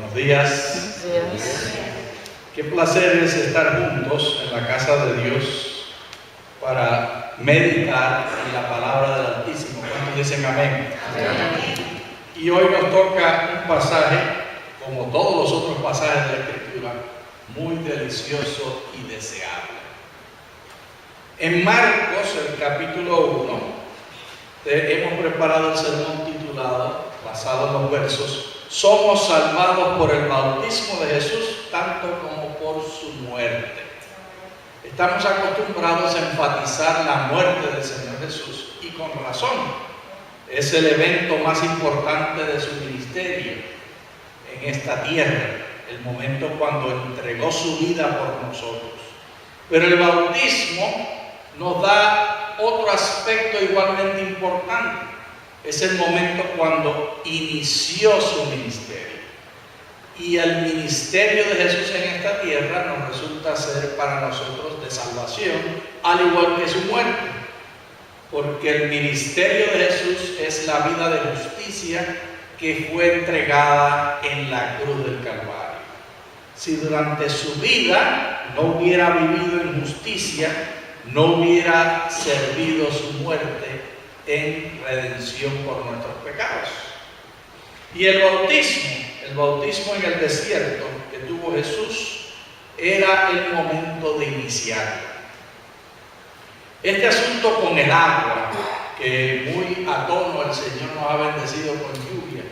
Buenos días. Qué placer es estar juntos en la casa de Dios para meditar en la palabra del Altísimo. ¿Cuántos dicen amén? Amén. Y hoy nos toca un pasaje, como todos los otros pasajes de la Escritura, muy delicioso y deseable. En Marcos, el capítulo 1, hemos preparado el sermón titulado, basado en los versos, somos salvados por el bautismo de Jesús, tanto como por su muerte. Estamos acostumbrados a enfatizar la muerte del Señor Jesús, y con razón. Es el evento más importante de su ministerio en esta tierra, el momento cuando entregó su vida por nosotros. Pero el bautismo nos da otro aspecto igualmente importante. Es el momento cuando inició su ministerio. Y el ministerio de Jesús en esta tierra nos resulta ser para nosotros de salvación, al igual que su muerte. Porque el ministerio de Jesús es la vida de justicia que fue entregada en la cruz del Calvario. Si durante su vida no hubiera vivido en justicia, no hubiera servido su muerte en redención por nuestros pecados. Y el bautismo en el desierto que tuvo Jesús era el momento de iniciar. Este asunto con el agua, que muy a tono el Señor nos ha bendecido con lluvia,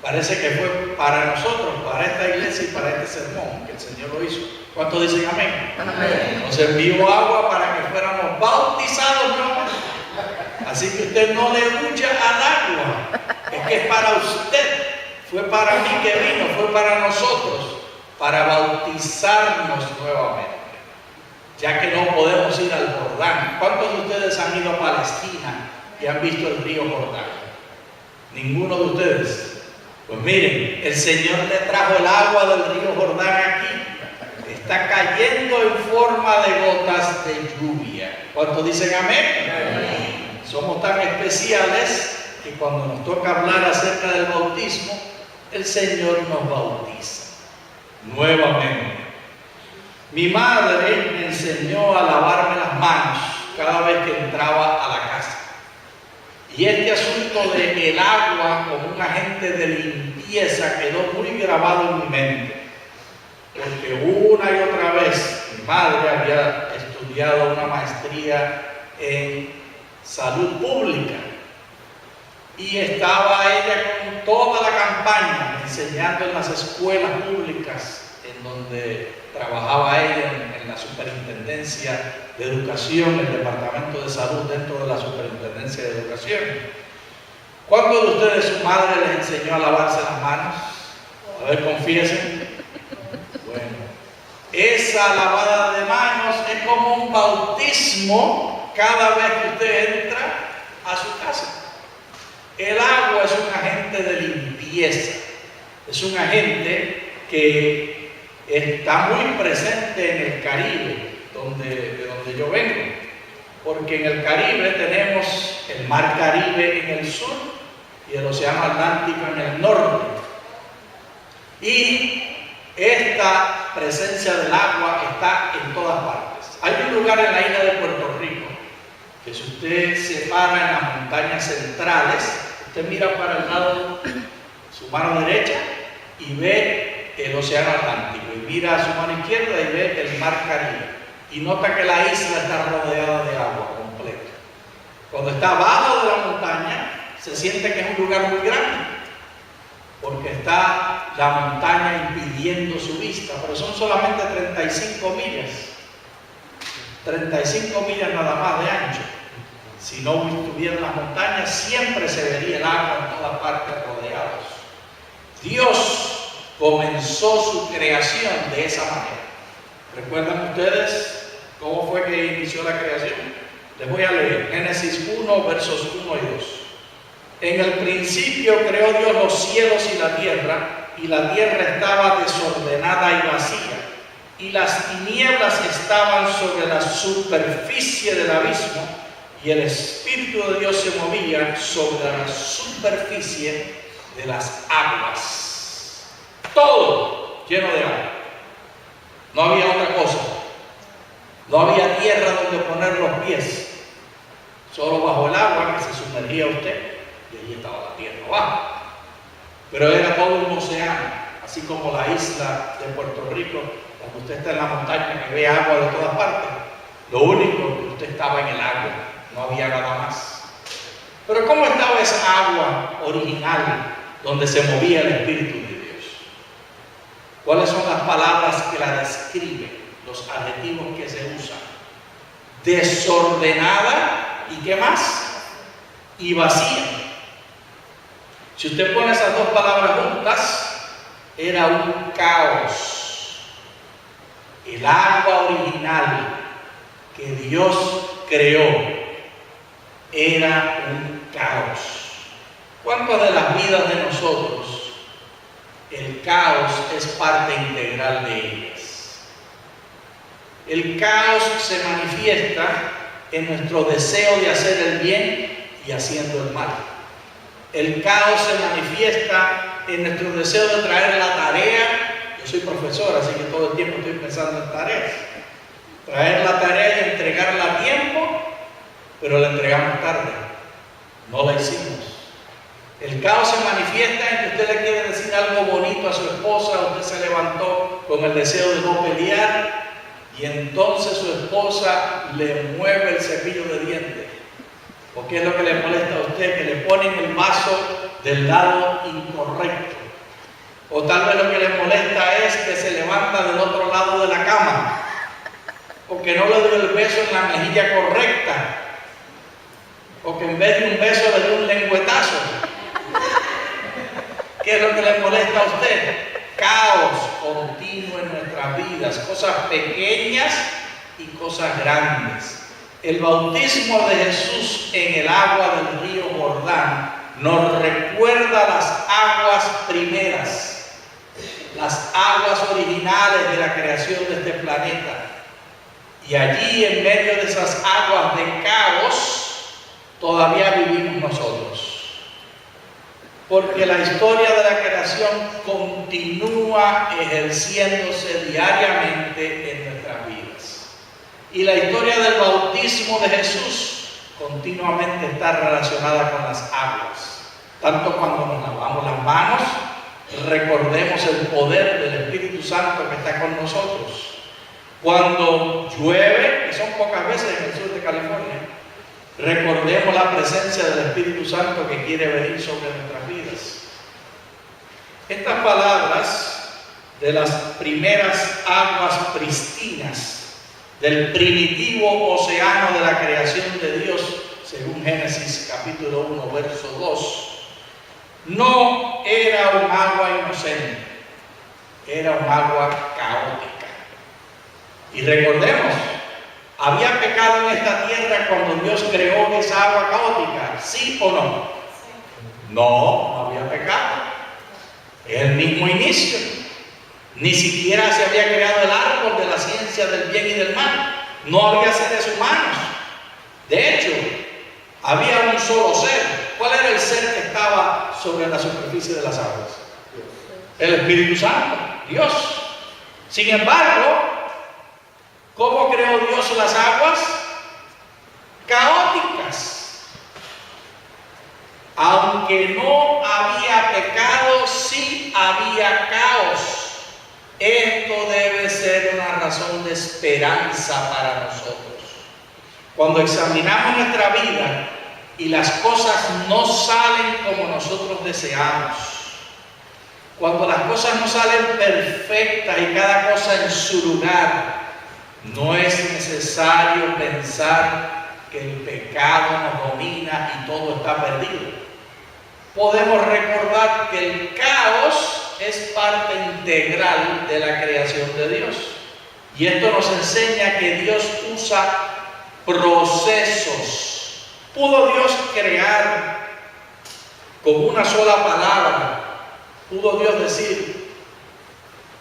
parece que fue para nosotros, para esta iglesia y para este sermón que el Señor lo hizo. ¿Cuántos dicen amén? Amén. Nos envió agua para que fuéramos bautizados nuevamente. Así que usted no le huya al agua, es que es para usted, fue para mí que vino, fue para nosotros, para bautizarnos nuevamente, ya que no podemos ir al Jordán. ¿Cuántos de ustedes han ido a Palestina y han visto el río Jordán? ¿Ninguno de ustedes? Pues miren, el Señor le trajo el agua del río Jordán aquí, está cayendo en forma de gotas de lluvia. ¿Cuántos dicen amén? Amén. Somos tan especiales que cuando nos toca hablar acerca del bautismo, el Señor nos bautiza nuevamente. Mi madre me enseñó a lavarme las manos cada vez que entraba a la casa. Y este asunto del agua como un agente de limpieza quedó muy grabado en mi mente. Porque una y otra vez mi madre había estudiado una maestría en salud pública y estaba ella con toda la campaña enseñando en las escuelas públicas en donde trabajaba ella en la superintendencia de educación, el departamento de salud dentro de la superintendencia de educación. ¿Cuántos de ustedes su madre les enseñó a lavarse las manos? A ver, confiesen. Bueno, esa lavada de manos es como un bautismo cada vez que usted entra a su casa. El agua es un agente de limpieza, es un agente que está muy presente en el Caribe, de donde yo vengo, porque en el Caribe tenemos el mar Caribe en el sur y el océano Atlántico en el norte. Y esta presencia del agua está en todas partes. Hay un lugar en la isla de Puerto Rico que si usted se para en las montañas centrales, usted mira para el lado, su mano derecha, y ve el océano Atlántico, y mira a su mano izquierda y ve el mar Caribe, y nota que la isla está rodeada de agua completa. Cuando está abajo de la montaña, se siente que es un lugar muy grande, porque está la montaña impidiendo su vista, pero son solamente 35 millas. 35 millas nada más de ancho. Si no estuvieran las montañas, siempre se vería el agua en todas partes rodeados. Dios comenzó su creación de esa manera. ¿Recuerdan ustedes cómo fue que inició la creación? Les voy a leer Génesis 1, versos 1 y 2. En el principio creó Dios los cielos y la tierra estaba desordenada y vacía, y las tinieblas estaban sobre la superficie del abismo, y el Espíritu de Dios se movía sobre la superficie de las aguas. Todo lleno de agua. No había otra cosa. No había tierra donde poner los pies. Solo bajo el agua que se sumergía usted, y allí estaba la tierra abajo. Pero era todo un océano, así como la isla de Puerto Rico, cuando usted está en la montaña que ve agua de todas partes. Lo único que usted estaba en el agua, no había nada más. Pero ¿cómo estaba esa agua original donde se movía el Espíritu de Dios? ¿Cuáles son las palabras que la describen? Los adjetivos que se usan. Desordenada. ¿Y qué más? Y vacía. Si usted pone esas dos palabras juntas, era un caos. El agua original que Dios creó era un caos. ¿Cuántas de las vidas de nosotros el caos es parte integral de ellas? El caos se manifiesta en nuestro deseo de hacer el bien y haciendo el mal. El caos se manifiesta en nuestro deseo de traer la tarea. Yo soy profesor, así que todo el tiempo estoy pensando en tareas. Traer la tarea y entregarla a tiempo, pero la entregamos tarde. No la hicimos. El caos se manifiesta en que usted le quiere decir algo bonito a su esposa, usted se levantó con el deseo de no pelear, y entonces su esposa le mueve el cepillo de dientes. ¿O qué es lo que le molesta a usted? Que le ponen el vaso del lado incorrecto. O tal vez lo que le molesta es que se levanta del otro lado de la cama. O que no le dio el beso en la mejilla correcta. O que en vez de un beso le dio un lengüetazo. ¿Qué es lo que le molesta a usted? Caos continuo en nuestras vidas, cosas pequeñas y cosas grandes. El bautismo de Jesús en el agua del río Jordán nos recuerda las aguas primeras, las aguas originales de la creación de este planeta. Y allí, en medio de esas aguas de caos, todavía vivimos nosotros. Porque la historia de la creación continúa ejerciéndose diariamente en nuestras vidas. Y la historia del bautismo de Jesús continuamente está relacionada con las aguas. Tanto cuando nos lavamos las manos, recordemos el poder del Espíritu Santo que está con nosotros. Cuando llueve, que son pocas veces en el sur de California, recordemos la presencia del Espíritu Santo que quiere venir sobre nuestras vidas. Estas palabras de las primeras aguas pristinas del primitivo océano de la creación de Dios, según Génesis capítulo 1, verso 2, no era un agua inocente, era un agua caótica. Y recordemos, ¿había pecado en esta tierra cuando Dios creó esa agua caótica? ¿Sí o no? No había pecado. Es el mismo inicio. Ni siquiera se había creado el árbol de la ciencia del bien y del mal. No había seres humanos. De hecho, había un solo ser. ¿Cuál era el ser que estaba sobre la superficie de las aguas? El Espíritu Santo, Dios. Sin embargo, ¿cómo creó Dios las aguas? Caóticas. Aunque no había pecado, sí había caos. Esto debe ser una razón de esperanza para nosotros. Cuando examinamos nuestra vida y las cosas no salen como nosotros deseamos, cuando las cosas no salen perfectas y cada cosa en su lugar, no es necesario pensar que el pecado nos domina y todo está perdido. Podemos recordar que el caos es parte integral de la creación de Dios. Y esto nos enseña que Dios usa procesos. ¿Pudo Dios crear con una sola palabra? ¿Pudo Dios decir,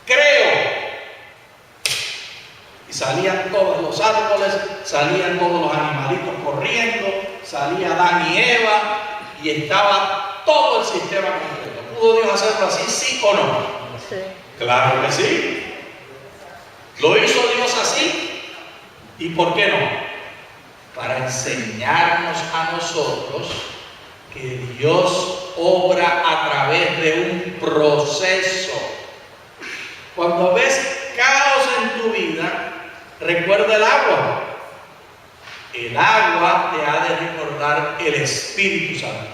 creo? Y salían todos los árboles, salían todos los animalitos corriendo, salía Adán y Eva y estaba todo el sistema completo. ¿Pudo Dios hacerlo así, sí o no? Sí. Claro que sí. Lo hizo Dios así. ¿Y por qué no? Para enseñarnos a nosotros que Dios obra a través de un proceso. Cuando ves caos en tu vida, recuerda el agua. El agua te ha de recordar el Espíritu Santo.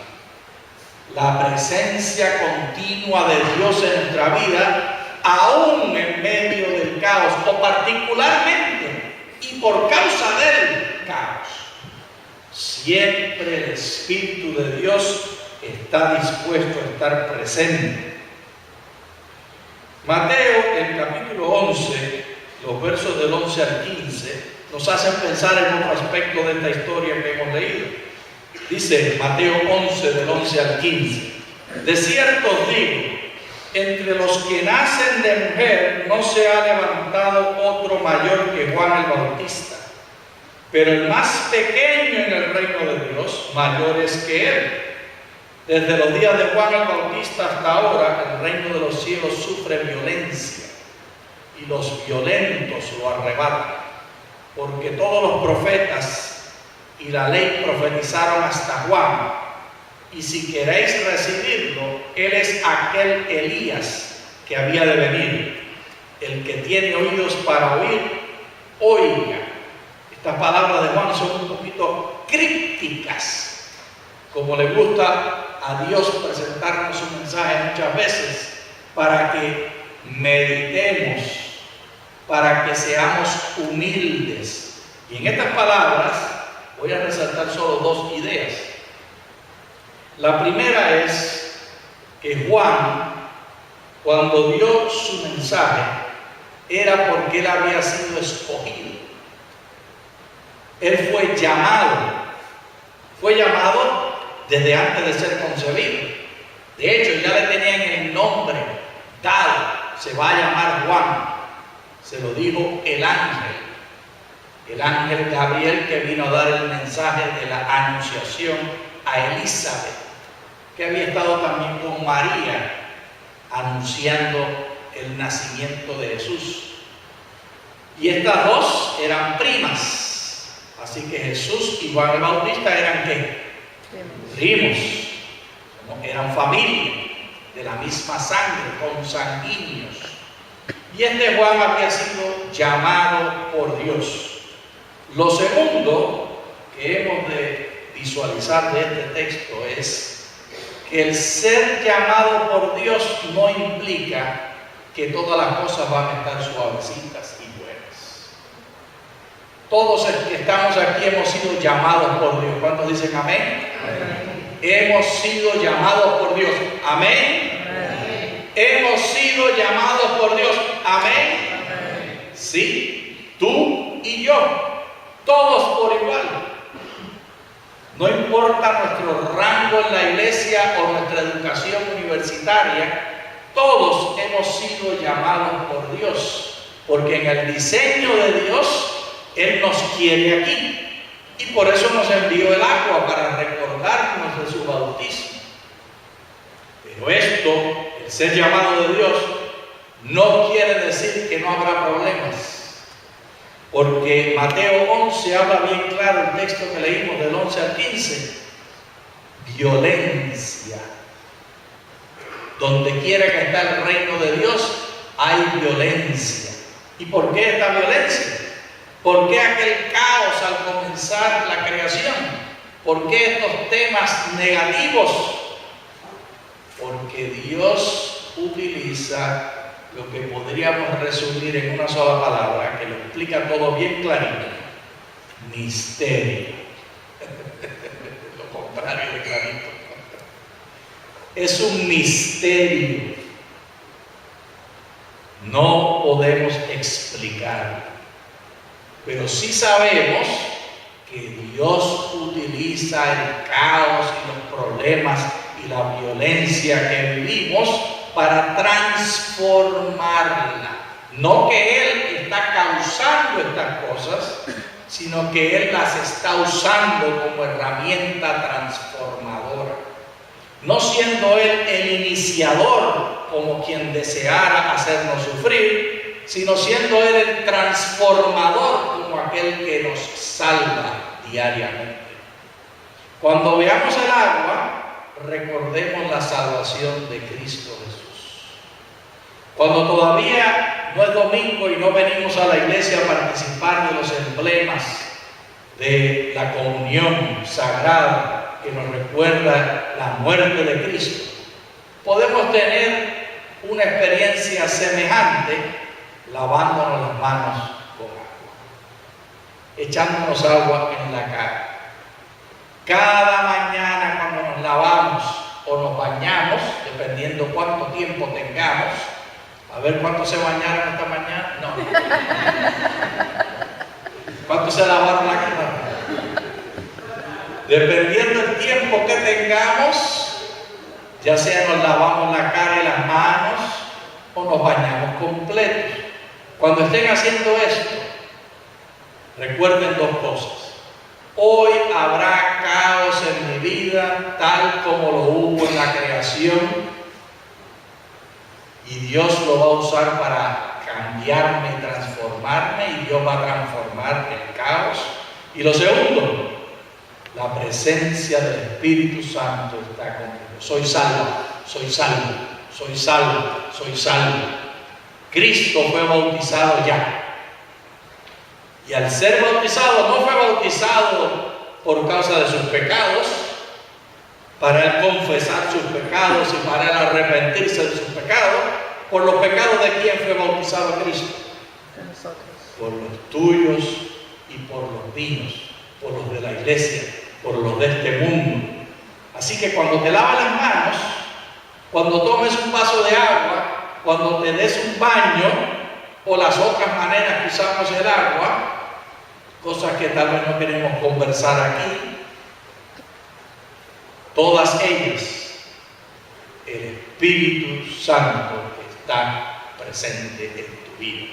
La presencia continua de Dios en nuestra vida, aún en medio del caos, o particularmente y por causa del caos. Siempre el Espíritu de Dios está dispuesto a estar presente. Mateo, en capítulo 11, los versos del 11 al 15, nos hacen pensar en otro aspecto de esta historia que hemos leído. Dice Mateo 11, del 11 al 15: de cierto os digo, entre los que nacen de mujer no se ha levantado otro mayor que Juan el Bautista, pero el más pequeño en el reino de Dios mayor es que él. Desde los días de Juan el Bautista hasta ahora, el reino de los cielos sufre violencia y los violentos lo arrebatan, porque todos los profetas y la ley profetizaron hasta Juan, y si queréis recibirlo, él es aquel Elías que había de venir. El que tiene oídos para oír, oiga. Estas palabras de Juan son un poquito crípticas, como le gusta a Dios presentarnos un mensaje muchas veces, para que meditemos, para que seamos humildes. Y en estas palabras voy a resaltar solo dos ideas. La primera es que Juan, cuando dio su mensaje, era porque él había sido escogido. Él fue llamado desde antes de ser concebido. De hecho, ya le tenían el nombre dado. Se va a llamar Juan. Se lo dijo el ángel Gabriel, que vino a dar el mensaje de la anunciación a Elizabeth, que había estado también con María anunciando el nacimiento de Jesús. Y estas dos eran primas. Así que Jesús y Juan el Bautista eran ¿qué? Primos. Eran familia de la misma sangre, consanguíneos. Y este Juan había sido llamado por Dios. Lo segundo que hemos de visualizar de este texto es que el ser llamado por Dios no implica que todas las cosas van a estar suavecitas y buenas. Todos los que estamos aquí hemos sido llamados por Dios. ¿Cuántos dicen amén? Amén. Hemos sido llamados por Dios. Amén. Amén. Hemos sido llamados por Dios. Amén. Amén. Sí, tú y yo, todos por igual. No importa nuestro rango en la iglesia o nuestra educación universitaria, todos hemos sido llamados por Dios, porque en el diseño de Dios, Él nos quiere aquí. Y por eso nos envió el agua, para recordarnos de su bautismo. Pero esto, el ser llamado de Dios, no quiere decir que no habrá problemas. Porque Mateo 11 habla bien claro, el texto que leímos del 11 al 15. Violencia. Donde quiera que está el reino de Dios, hay violencia. ¿Y por qué esta violencia? ¿Por qué aquel caos al comenzar la creación? ¿Por qué estos temas negativos? Porque Dios utiliza lo que podríamos resumir en una sola palabra, que lo explica todo bien clarito: misterio. Lo contrario de clarito. Es un misterio. No podemos explicarlo. Pero sí sabemos que Dios utiliza el caos y los problemas y la violencia que vivimos para transformarla. No que Él está causando estas cosas, sino que Él las está usando como herramienta transformadora. No siendo Él el iniciador como quien deseara hacernos sufrir, sino siendo Él el transformador como aquel que nos salva diariamente. Cuando veamos el agua, recordemos la salvación de Cristo Jesús. Cuando todavía no es domingo y no venimos a la iglesia a participar de los emblemas de la comunión sagrada que nos recuerda la muerte de Cristo, podemos tener una experiencia semejante lavándonos las manos con agua, echándonos agua en la cara. Cada mañana cuando nos lavamos o nos bañamos, dependiendo cuánto tiempo tengamos, a ver cuántos se bañaron esta mañana, no. ¿Cuántos se lavaron la cara? Dependiendo del tiempo que tengamos, ya sea nos lavamos la cara y las manos o nos bañamos completos. Cuando estén haciendo esto, recuerden dos cosas. Hoy habrá caos en mi vida, tal como lo hubo en la creación, y Dios lo va a usar para cambiarme y transformarme, y Dios va a transformar el caos. Y lo segundo, la presencia del Espíritu Santo está conmigo. Soy salvo, soy salvo, soy salvo, soy salvo. Cristo fue bautizado ya. Y al ser bautizado, no fue bautizado por causa de sus pecados, para él confesar sus pecados y para él arrepentirse de sus pecados. ¿Por los pecados de quién fue bautizado Cristo? Por los tuyos y por los míos, por los de la iglesia, por los de este mundo. Así que cuando te lavas las manos, cuando tomes un vaso de agua, cuando te des un baño o las otras maneras que usamos el agua, cosas que tal vez no queremos conversar aquí, todas ellas, el Espíritu Santo está presente en tu vida.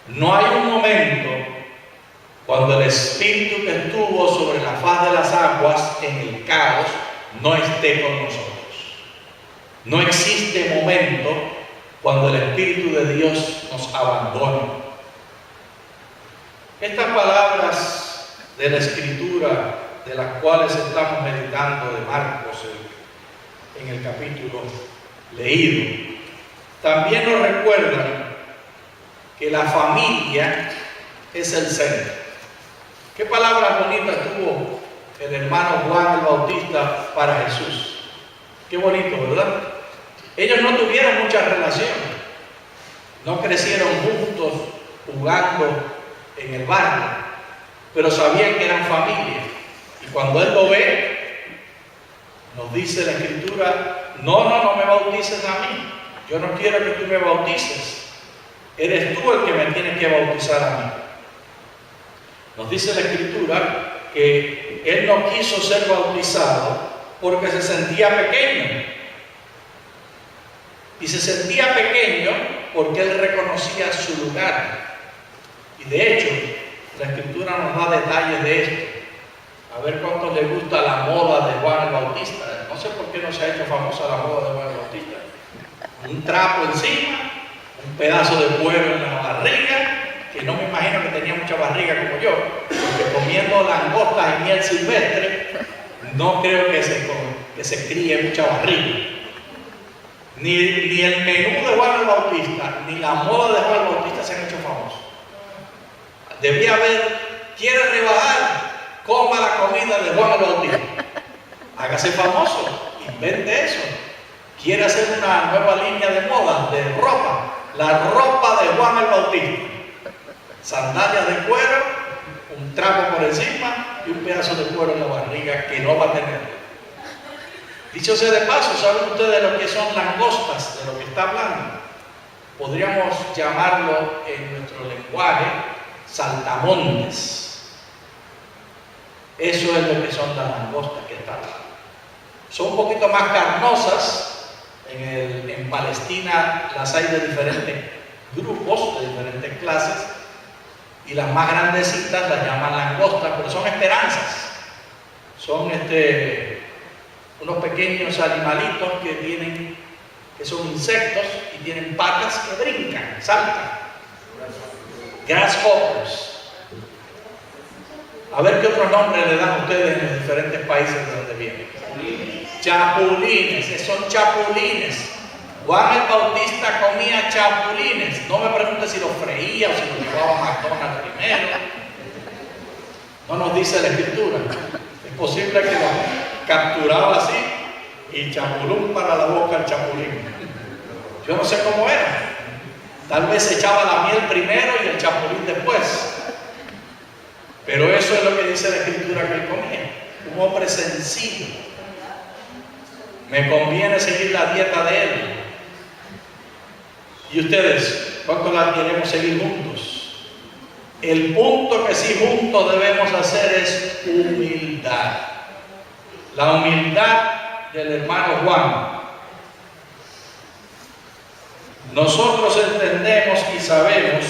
No hay un momento cuando el Espíritu que estuvo sobre la faz de las aguas en el caos no esté con nosotros. No existe momento cuando el Espíritu de Dios nos abandona. Estas palabras de la Escritura, de las cuales estamos meditando de Marcos en el capítulo leído, también nos recuerdan que la familia es el centro. ¿Qué palabras bonitas tuvo el hermano Juan el Bautista para Jesús? Qué bonito, ¿verdad? Ellos no tuvieron mucha relación, no crecieron juntos jugando en el barrio, pero sabían que eran familia. Y cuando él lo ve, nos dice la Escritura: no me bautices a mí, yo no quiero que tú me bautices, eres tú el que me tienes que bautizar a mí. Nos dice la Escritura que él no quiso ser bautizado porque se sentía pequeño. Y se sentía pequeño porque él reconocía su lugar. Y de hecho, la Escritura nos da detalles de esto. A ver cuántos les gusta la moda de Juan el Bautista. No sé por qué no se ha hecho famosa la moda de Juan el Bautista. Un trapo encima, un pedazo de cuero en la barriga, que no me imagino que tenía mucha barriga como yo, porque comiendo langostas y miel silvestre, no creo que se críe mucha barriga. Ni el menú de Juan el Bautista, ni la moda de Juan el Bautista se han hecho famosos. Debía haber, ¿quiere rebajar? Coma la comida de Juan el Bautista. Hágase famoso, invente eso. Quiere hacer una nueva línea de moda, de ropa. La ropa de Juan el Bautista. Sandalias de cuero, un trapo por encima y un pedazo de cuero en la barriga que no va a tener. Dicho sea de paso, ¿saben ustedes lo que son langostas, de lo que está hablando? Podríamos llamarlo en nuestro lenguaje saltamontes. Eso es lo que son las langostas que está hablando. Son un poquito más carnosas. En Palestina las hay de diferentes grupos, de diferentes clases, y las más grandecitas las llaman langostas, pero son esperanzas. Son unos pequeños animalitos que tienen que son insectos y tienen patas que brincan, saltan. Grasshoppers. A ver qué otro nombre le dan ustedes en los diferentes países de donde vienen. Chapulines, son chapulines. Juan el Bautista comía chapulines. No me pregunte si los freía o si los llevaba a McDonald's primero. No nos dice la Escritura. Es posible que los capturaba así y chapulún para la boca el chapulín. Yo no sé cómo era. Tal vez echaba la miel primero y el chapulín después. Pero eso es lo que dice la Escritura que él comía. Un hombre sencillo. Me conviene seguir la dieta de él. ¿Y ustedes? ¿Cuánto la queremos seguir juntos? El punto que sí juntos debemos hacer es humildad. La humildad del hermano Juan. Nosotros entendemos y sabemos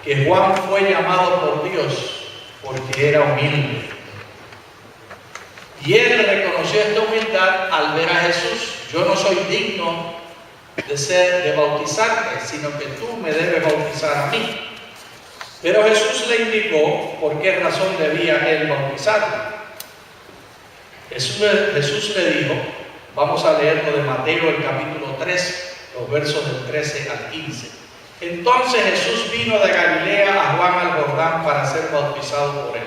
que Juan fue llamado por Dios porque era humilde. Y él reconoció esta humildad al ver a Jesús. Yo no soy digno de bautizarte, sino que tú me debes bautizar a mí. Pero Jesús le indicó por qué razón debía él bautizarle. Jesús le dijo, vamos a leerlo de Mateo, el capítulo 3, los versos del 13 al 15. Entonces Jesús vino de Galilea a Juan al Jordán para ser bautizado por él.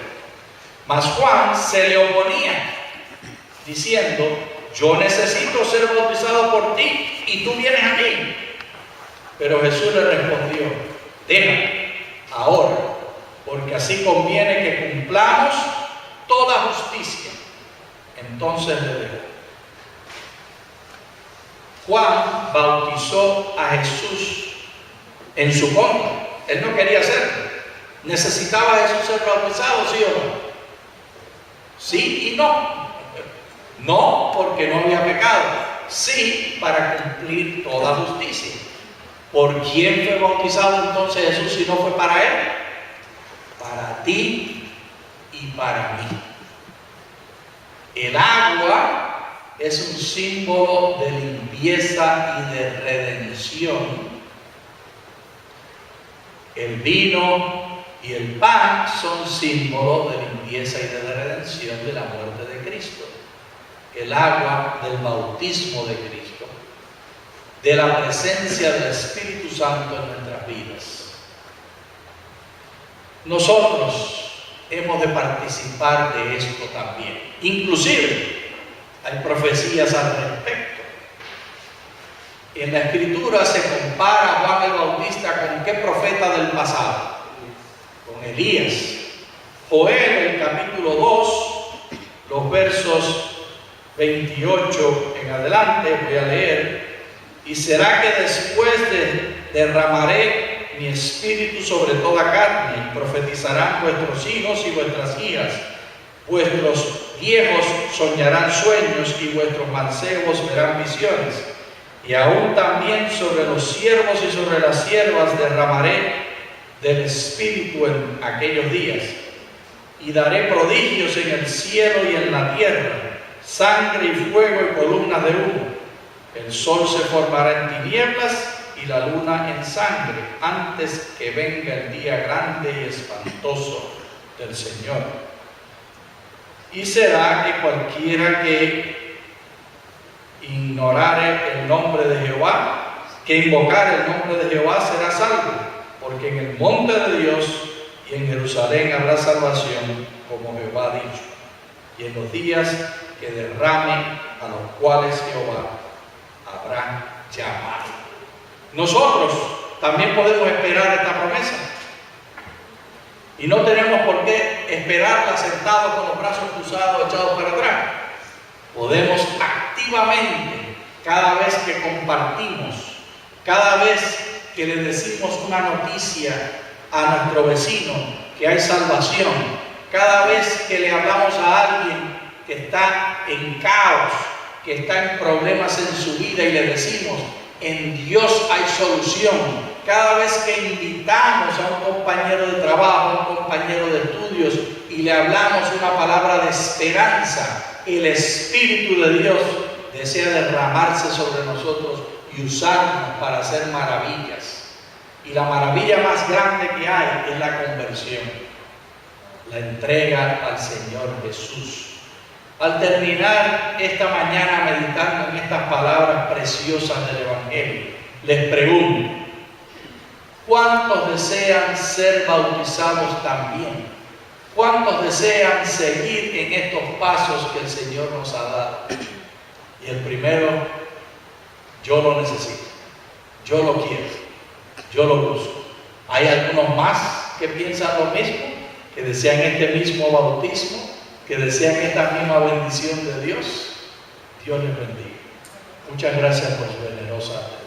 Mas Juan se le oponía, diciendo, yo necesito ser bautizado por ti y tú vienes a mí. Pero Jesús le respondió, déjame ahora, porque así conviene que cumplamos toda justicia. Entonces le dejó. Juan bautizó a Jesús en su contra. Él no quería hacerlo. ¿Necesitaba Jesús ser bautizado, sí o no? Sí y no. No porque no había pecado. Sí para cumplir toda justicia. ¿Por quién fue bautizado entonces Jesús si no fue para él? Para ti y para mí. El agua es un símbolo de limpieza y de redención. El vino y el pan son símbolos de limpieza y de redención de la muerte de Cristo. El agua del bautismo de Cristo, de la presencia del Espíritu Santo en nuestras vidas. Nosotros hemos de participar de esto también. Inclusive, hay profecías al respecto. En la Escritura se compara a Juan el Bautista con qué profeta del pasado, con Elías. Joel, el capítulo 2, los versos 28 en adelante, voy a leer. Y será que después derramaré mi espíritu sobre toda carne, y profetizarán vuestros hijos y vuestras hijas. Vuestros viejos soñarán sueños y vuestros mancebos verán visiones. Y aún también sobre los siervos y sobre las siervas derramaré del Espíritu en aquellos días. Y daré prodigios en el cielo y en la tierra, sangre y fuego y columnas de humo. El sol se formará en tinieblas y la luna en sangre, antes que venga el día grande y espantoso del Señor. Y será que cualquiera que ignorare el nombre de Jehová, que invocar el nombre de Jehová será salvo, porque en el monte de Dios y en Jerusalén habrá salvación, como Jehová ha dicho, y en los días que derrame a los cuales Jehová habrá llamado. Nosotros también podemos esperar esta promesa y no tenemos por qué esperarla sentados con los brazos cruzados, echados para atrás. Podemos activamente, cada vez que compartimos, cada vez que le decimos una noticia a nuestro vecino que hay salvación, cada vez que le hablamos a alguien que está en caos, que está en problemas en su vida y le decimos, en Dios hay solución, cada vez que invitamos a un compañero de trabajo, a un compañero de estudios y le hablamos una palabra de esperanza, el Espíritu de Dios desea derramarse sobre nosotros y usarnos para hacer maravillas. Y la maravilla más grande que hay es la conversión, la entrega al Señor Jesús. Al terminar esta mañana meditando en estas palabras preciosas del Evangelio, les pregunto, ¿cuántos desean ser bautizados también? ¿Cuántos desean seguir en estos pasos que el Señor nos ha dado? Y el primero, yo lo necesito, yo lo quiero, yo lo busco. Hay algunos más que piensan lo mismo, que desean este mismo bautismo, que desean esta misma bendición de Dios. Dios les bendiga. Muchas gracias por su generosa atención.